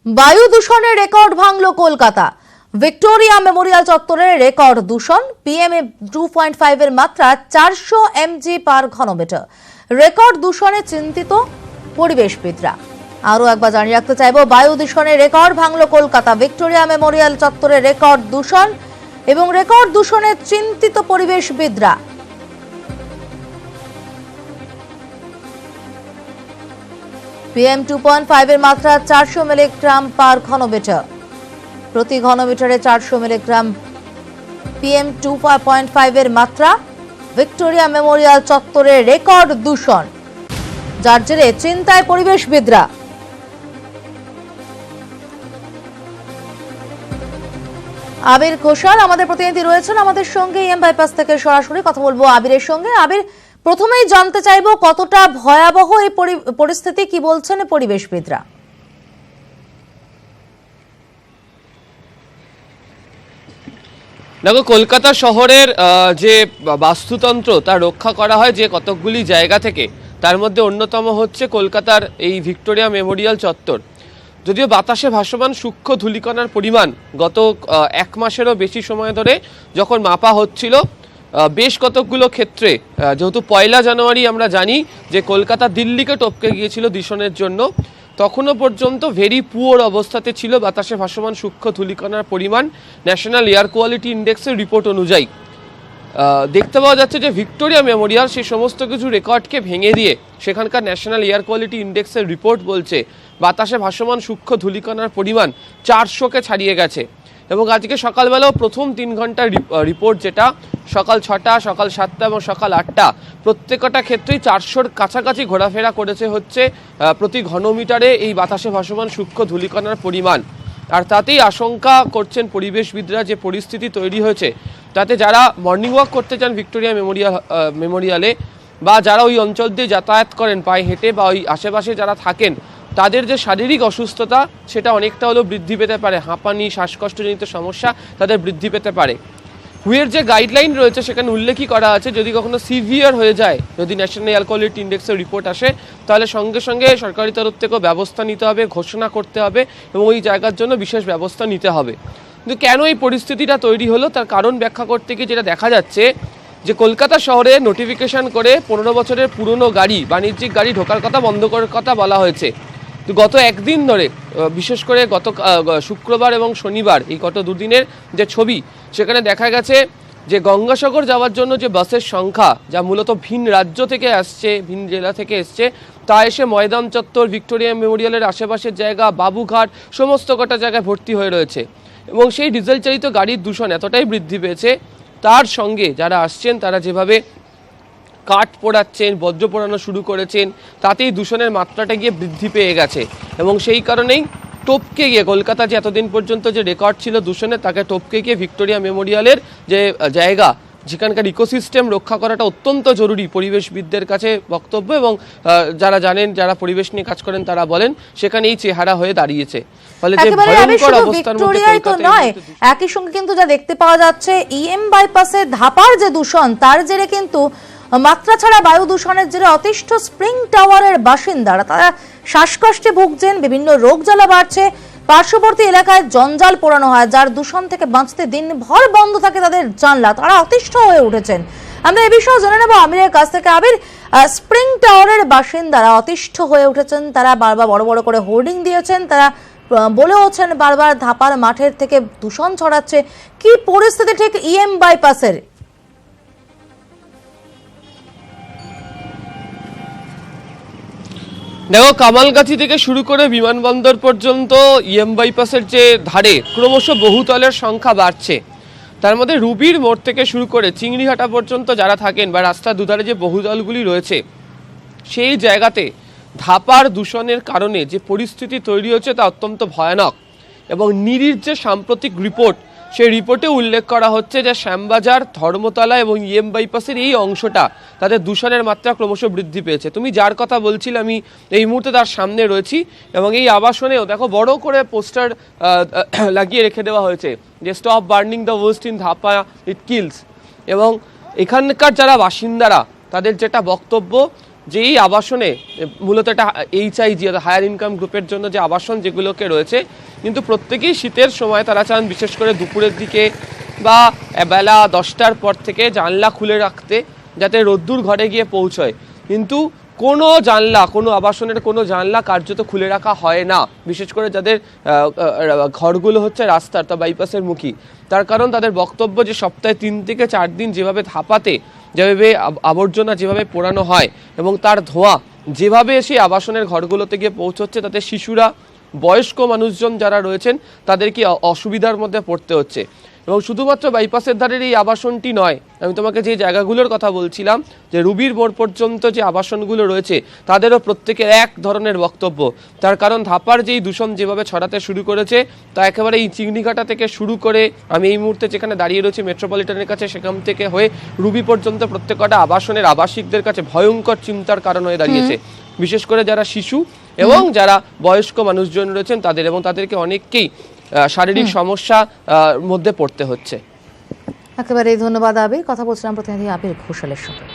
বায়ু দূষণের রেকর্ড ভাঙল কলকাতা। ভিক্টোরিয়া মেমোরিয়াল চত্বরে রেকর্ড দূষণ, পিএম 2.5 এর মাত্রা 400 mg পার ঘনমিটার। রেকর্ড দূষণে চিন্তিত পরিবেশবিদরা। আরও একবার জানিয়ে রাখতে চাইব, বায়ু দূষণের রেকর্ড ভাঙল কলকাতা। ভিক্টোরিয়া মেমোরিয়াল চত্বরে রেকর্ড দূষণ এবং রেকর্ড দূষণে চিন্তিত পরিবেশবিদরা। PM 2.5 এর মাত্রা 400 মিলিগ্রাম পার ঘনমিটার। প্রতি ঘনমিটারে 400 মিলিগ্রাম PM 2.5 এর মাত্রা। ভিক্টোরিয়া মেমোরিয়াল চত্বরে রেকর্ড দূষণ, যার জেরে চিন্তায় পরিবেশবিদরা। আবির ঘোষাল আমাদের প্রতিনিধি রয়েছেন আমাদের সঙ্গে, EM বাইপাস থেকে সরাসরি কথা বলবো আবিরের সঙ্গে। আবির, প্রথমেই জানতে চাইবো কতটা ভয়াবহ এই পরিস্থিতি, কি বলছেন পরিবেশবিদরা? দেখো, কলকাতা শহরের যে বাস্তুতন্ত্র তা রক্ষা করা হয় যে কতকগুলি জায়গা থেকে, তার মধ্যে অন্যতম হচ্ছে কলকাতার এই ভিক্টোরিয়া মেমোরিয়াল চত্বর। যদিও বাতাসে ভাসমান সূক্ষ্ম ধূলিকণার পরিমাণ গত 1 মাসেরও বেশি সময় ধরে যখন মাপা হচ্ছিল, বেশ কতকগুলো ক্ষেত্রে, যেহেতু 1 জানুয়ারি আমরা জানি যে কলকাতা দিল্লিকে টপকে গিয়েছিল দূষণের জন্য, তখনও পর্যন্ত ভেরি পুয়ার অবস্থাতে ছিল বাতাসে ভাসমান সূক্ষ্ম ধূলিকণার পরিমাণ। ন্যাশনাল এয়ার কোয়ালিটি ইন্ডেক্সের রিপোর্ট অনুযায়ী দেখতে পাওয়া যাচ্ছে যে ভিক্টোরিয়া মেমোরিয়াল সেই সমস্ত কিছু রেকর্ডকে ভেঙে দিয়ে সেখানকার ন্যাশনাল এয়ার কোয়ালিটি ইন্ডেক্সের রিপোর্ট বলছে বাতাসে ভাসমান সূক্ষ্ম ধূলিকণার পরিমাণ 400কে ছাড়িয়ে গেছে। এবং আজকে সকালবেলাও প্রথম 3 ঘন্টার রিপোর্ট, যেটা সকাল 6টা, সকাল 7টা এবং সকাল 8টা, প্রত্যেকটা ক্ষেত্রেই 400-র কাছাকাছি ঘোরাফেরা করেছে হচ্ছে প্রতি ঘনমিটারে এই বাতাসে ভাসমান সূক্ষ্ম ধূলিকণার পরিমাণ। আর তাতেই আশঙ্কা করছেন পরিবেশবিদরা যে পরিস্থিতি তৈরি হয়েছে, তাতে যারা মর্নিং ওয়াক করতে চান ভিক্টোরিয়া মেমোরিয়ালে বা যারা ওই অঞ্চল দিয়ে যাতায়াত করেন পায়ে হেঁটে বা ওই আশেপাশে যারা থাকেন, তাদের যে শারীরিক অসুস্থতা সেটা অনেকটা হলেও বৃদ্ধি পেতে পারে। হাঁপানি, শ্বাসকষ্টজনিত সমস্যা তাদের বৃদ্ধি পেতে পারে। হুয়ের যে গাইডলাইন রয়েছে সেখানে উল্লেখই করা আছে, যদি কখনো সিভিয়ার হয়ে যায়, যদি ন্যাশনাল এয়ার কোয়ালিটি ইন্ডেক্সের রিপোর্ট আসে, তাহলে সঙ্গে সঙ্গে সরকারি তরফ থেকেও ব্যবস্থা নিতে হবে, ঘোষণা করতে হবে এবং ওই জায়গার জন্য বিশেষ ব্যবস্থা নিতে হবে। কিন্তু কেন এই পরিস্থিতিটা তৈরি হলো তার কারণ ব্যাখ্যা করতে গিয়ে যেটা দেখা যাচ্ছে যে কলকাতা শহরে নোটিফিকেশন করে 15 বছরের পুরনো গাড়ি, বাণিজ্যিক গাড়ি ঢোকার কথা বন্ধ করার কথা বলা হয়েছে। তো গত একদিন ধরে, বিশেষ করে গত শুক্রবার এবং শনিবার, এই গত দুদিনের যে ছবি, সেখানে দেখা গেছে যে গঙ্গাসাগর যাওয়ার জন্য যে বাসের সংখ্যা, যা মূলত ভিন রাজ্য থেকে আসছে, ভিন জেলা থেকে এসছে, তা এসে ময়দান চত্বর, ভিক্টোরিয়া মেমোরিয়ালের আশেপাশের জায়গা, বাবুঘাট, সমস্ত কটা জায়গায় ভর্তি হয়ে রয়েছে। এবং সেই ডিজেল চালিত গাড়ির দূষণ এতটাই বৃদ্ধি পেয়েছে, তার সঙ্গে যারা আসছেন তারা যেভাবে কাঠ পোড়াচ্ছেন, বজ্র পোড়ানো শুরু করেছেন, তাতেই দূষণের মাত্রাটা গিয়ে বৃদ্ধি পেয়ে গেছে। এবং সেই কারণেই টপকে গিয়ে কলকাতা যে এতদিন পর্যন্ত যে রেকর্ড ছিল দূষণে, তাকে টপকে গিয়ে ভিক্টোরিয়া মেমোরিয়ালের যে জায়গা, যেখানকার ইকোসিস্টেম রক্ষা করাটা অত্যন্ত জরুরি, পরিবেশবিদদের কাছে বক্তব্য এবং যারা জানেন, যারা পরিবেশ নিয়ে কাজ করেন, তারা বলেন সেখানে এই চেহারা হয়ে দাঁড়িয়েছে। ফলে যে ভয়ঙ্কর অবস্থার মধ্যে নয়, একই সঙ্গে কিন্তু যা দেখতে পাওয়া যাচ্ছে, EM বাইপাসে ধাপার যে দূষণ, তার জেরে কিন্তু মাত্রা ছাড়া বায়ু দূষণের জেরে অতিষ্ঠ স্প্রিং টাওয়ারের বাসিন্দারা তারা শ্বাসকষ্টে ভুগছেন, বিভিন্ন রোগ জ্বালা বাড়ছে। পার্শ্ববর্তী এলাকায় জঞ্জাল পোড়ানো হয়, যার দূষণ থেকে বাঁচতে দিনভর বন্ধ থাকে তাদের জানলা, তারা অতিষ্ঠ হয়ে উঠেছেন। আমরা এ বিষয়ে জেনে নেব আমিরের কাছ থেকে। আমির, স্প্রিং টাওয়ারের বাসিন্দারা অতিষ্ঠ হয়ে উঠেছেন, তারা বারবার বড় বড় করে হোর্ডিং দিয়েছেন, তারা বলেওছেন বারবার ধাপার মাঠের থেকে দূষণ ছড়াচ্ছে। কি পরিস্থিতি ঠিক EM বাইপাসের? দেখো, কামালগাছি থেকে শুরু করে বিমানবন্দর পর্যন্ত EM বাইপাসের যে ধারে ক্রমশ বহুতলের সংখ্যা বাড়ছে। তার মধ্যে রুবির মোড় থেকে শুরু করে চিংড়িহাটা পর্যন্ত যারা থাকেন বা রাস্তার দুধারে যে বহুতলগুলি রয়েছে, সেই জায়গাতে ধাপার দূষণের কারণে যে পরিস্থিতি তৈরি হচ্ছে তা অত্যন্ত ভয়ানক। এবং নিরির যে সাম্প্রতিক রিপোর্ট, সেই রিপোর্টে উল্লেখ করা হচ্ছে যে শ্যামবাজার, ধর্মতলা এবং EM বাইপাসের এই অংশটা, তাদের দূষণের মাত্রা ক্রমশ বৃদ্ধি পেয়েছে। তুমি যার কথা বলছিলে, আমি এই মুহূর্তে তার সামনে রয়েছি এবং এই আবাসনেও দেখো বড় করে পোস্টার লাগিয়ে রেখে দেওয়া হয়েছে যে stop burning the West in Dhapa, it kills. এবং এখানকার যারা বাসিন্দারা, তাদের যেটা বক্তব্য যে এই আবাসনে মূলত একটা HIG হায়ার ইনকাম গ্রুপের জন্য যে আবাসন যেগুলোকে রয়েছে, কিন্তু প্রত্যেকেই শীতের সময় তারা চান বিশেষ করে দুপুরের দিকে বা বেলা 10টার পর থেকে জানলা খুলে রাখতে, যাতে রোদ্দুর ঘরে গিয়ে পৌঁছয়। কিন্তু কোনো জানলা, কোনো আবাসনের কোনো জানলা কার্যত খুলে রাখা হয় না, বিশেষ করে যাদের ঘরগুলো হচ্ছে রাস্তার বা বাইপাসের মুখী। তার কারণ তাদের বক্তব্য যে সপ্তাহে 3 থেকে 4 দিন যেভাবে ধাপাতে, যেভাবে আবর্জনা যেভাবে পোড়ানো হয় এবং তার ধোঁয়া যেভাবে সেই আবাসনের ঘরগুলোতে গিয়ে পৌঁছচ্ছে, তাতে শিশুরা, বয়স্ক মানুষজন যারা রয়েছেন তাদেরকে অসুবিধার মধ্যে পড়তে হচ্ছে। এবং শুধুমাত্র বাইপাসের ধারের এই আবাসনটি নয়, আমি তোমাকে যে জায়গাগুলোর কথা বলছিলাম, যে রুবির মোড় পর্যন্ত যে আবাসনগুলো রয়েছে তাদেরও প্রত্যেকের এক ধরনের বক্তব্য। তার কারণ ধাপার যেই দূষণ যেভাবে ছড়াতে শুরু করেছে, তা একেবারে এই চিংড়িঘাটা থেকে শুরু করে, আমি এই মুহূর্তে যেখানে দাঁড়িয়ে রয়েছি মেট্রোপলিটনের কাছে, সেখান থেকে হয়ে রুবি পর্যন্ত প্রত্যেকটা আবাসনের আবাসিকদের কাছে ভয়ঙ্কর চিন্তার কারণ হয়ে দাঁড়িয়েছে, বিশেষ করে যারা শিশু এবং যারা বয়স্ক মানুষজন রয়েছেন তাদের, এবং তাদেরকে অনেককেই শারীরিক সমস্যা মধ্যে পড়তে হচ্ছে। একেবারে ধন্যবাদ আবির। কথা বলছিলাম প্রতিনিধি আবির ঘোষালের সঙ্গে।